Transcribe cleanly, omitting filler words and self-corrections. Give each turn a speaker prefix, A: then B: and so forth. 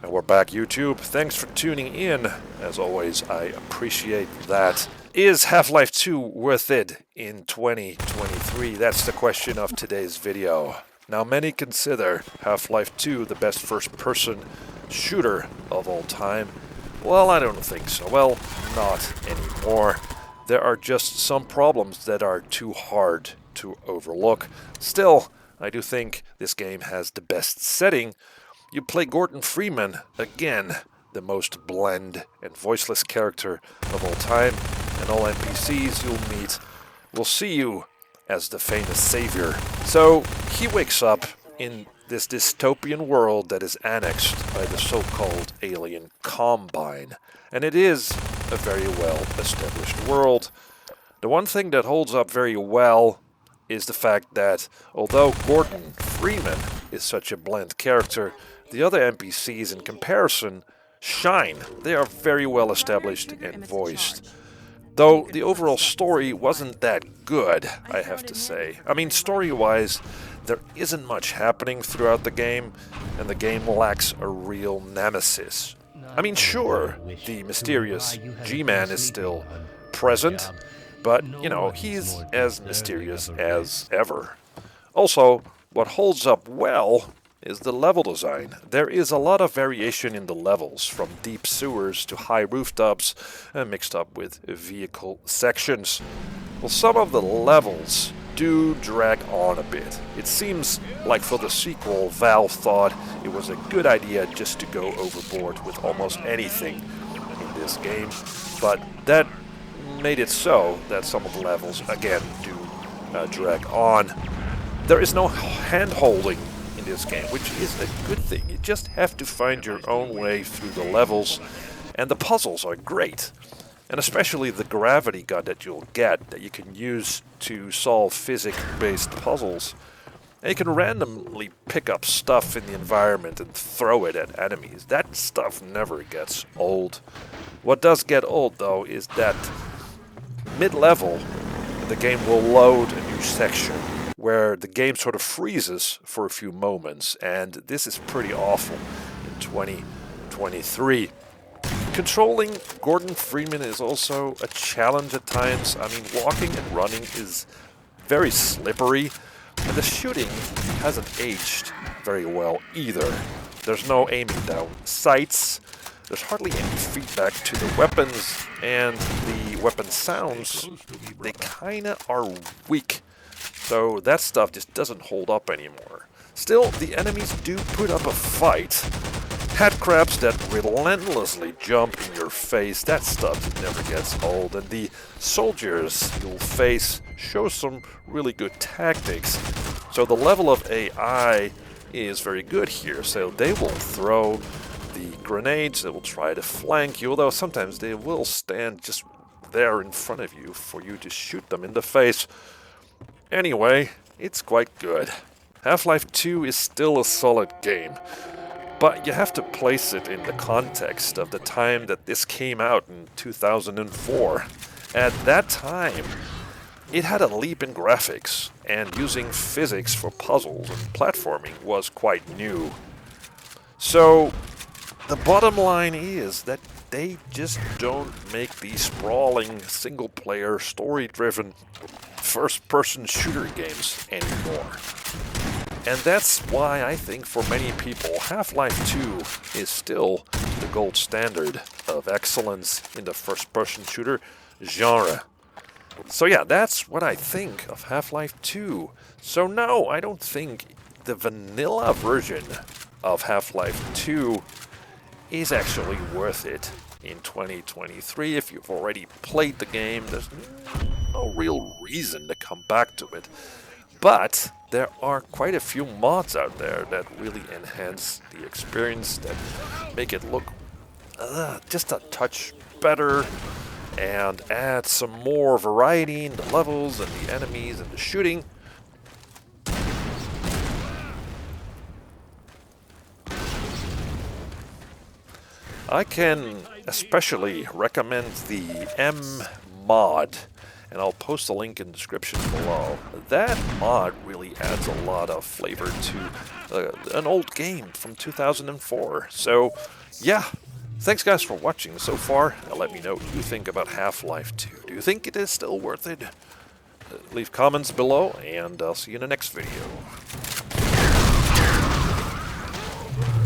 A: And we're back, YouTube. Thanks for tuning in. As always, I appreciate that. Is Half-Life 2 worth it in 2023? That's the question of today's video. Now, many consider Half-Life 2 the best first-person shooter of all time. Well, I don't think so. Well, not anymore. There are just some problems that are too hard to overlook. Still, I do think this game has the best setting. You play Gordon Freeman, again, the most bland and voiceless character of all time, and all NPCs you'll meet will see you as the famous savior. So he wakes up in this dystopian world that is annexed by the so-called alien Combine, and it is a very well-established world. The one thing that holds up very well is the fact that although Gordon Freeman is such a bland character, the other NPCs in comparison shine. They are very well established and voiced. Though the overall story wasn't that good, I have to say. I mean, story-wise, there isn't much happening throughout the game, and the game lacks a real nemesis. I mean, sure, the mysterious G-Man is still present, but, you know, he's as mysterious as ever. Also, what holds up well is the level design. There is a lot of variation in the levels, from deep sewers to high rooftops, mixed up with vehicle sections. Well, some of the levels do drag on a bit. It seems like for the sequel, Valve thought it was a good idea just to go overboard with almost anything in this game, but that made it so that some of the levels, again, do drag on. There is no hand-holding in this game, which is a good thing. You just have to find your own way through the levels, and the puzzles are great. And especially the gravity gun that you'll get, that you can use to solve physics-based puzzles. And you can randomly pick up stuff in the environment and throw it at enemies. That stuff never gets old. What does get old, though, is that mid-level, the game will load a new section where the game sort of freezes for a few moments, and this is pretty awful in 2023. Controlling Gordon Freeman is also a challenge at times. I mean, walking and running is very slippery, and the shooting hasn't aged very well either. There's no aiming down sights, there's hardly any feedback to the weapons, and the weapon sounds, they kinda are weak. So that stuff just doesn't hold up anymore. Still, the enemies do put up a fight. Headcrabs that relentlessly jump in your face, that stuff never gets old. And the soldiers you'll face show some really good tactics. So the level of AI is very good here. So they will throw the grenades, they will try to flank you, although sometimes they will stand just there in front of you for you to shoot them in the face. Anyway, it's quite good. Half-Life 2 is still a solid game, but you have to place it in the context of the time that this came out in 2004. At that time, it had a leap in graphics, and using physics for puzzles and platforming was quite new. So, the bottom line is that they just don't make these sprawling, single-player, story-driven, first-person shooter games anymore. And that's why I think for many people, Half-Life 2 is still the gold standard of excellence in the first-person shooter genre. So yeah, that's what I think of Half-Life 2. So no, I don't think the vanilla version of Half-Life 2 is actually worth it in 2023. If you've already played the game, there's no real reason to come back to it. But there are quite a few mods out there that really enhance the experience, that make it look just a touch better, and add some more variety in the levels and the enemies and the shooting. I can especially recommend the MMOD, and I'll post a link in the description below. That mod really adds a lot of flavor to an old game from 2004. So, yeah. Thanks guys for watching so far. Now let me know what you think about Half-Life 2. Do you think it is still worth it? Leave comments below, and I'll see you in the next video.